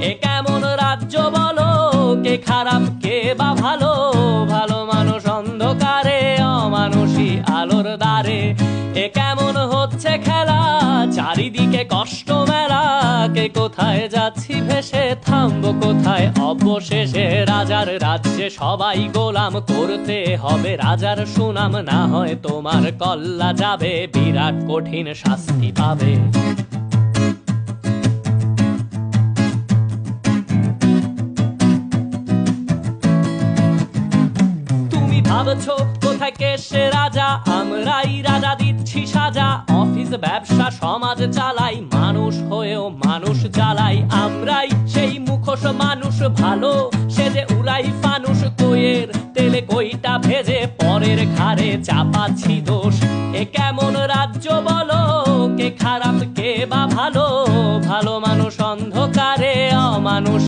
এ কেমন রাজ্য বলো, কে খারাপ কে বা ভালো? ভালো মানুষ অন্ধকারে, অমানুষী আলোর দ্বারে। এ কেমন হচ্ছে খেলা, চারিদিকে কষ্ট মেলা। কে কোথায় যাচ্ছি ভেসে, থামবো কোথায় অবশেষে? রাজার রাজ্যে সবাই গোলাম, করতে হবে রাজার সুনাম। না হয় তোমার কল্লা যাবে, বিরাট কঠিন শাস্তি পাবে। ভাবছো কোথায় কে সে রাজা, আমরাই রাজা দিচ্ছি সাজা। অফিস ব্যবসা সমাজ চালাই, মানুষ হয়েও মানুষ জ্বালাই। আমরাই সেই মুখোশ মানুষ ভালো, সে যে উড়াই ফানুষ। কইয়ের তেলে কইটা ভেজে পরের ঘাড়ে চাপাচ্ছি দোষ। এ কেমন রাজ্য বলো, কে খারাপ কে বা ভালো? ভালো মানুষ অন্ধকারে, অমানুষ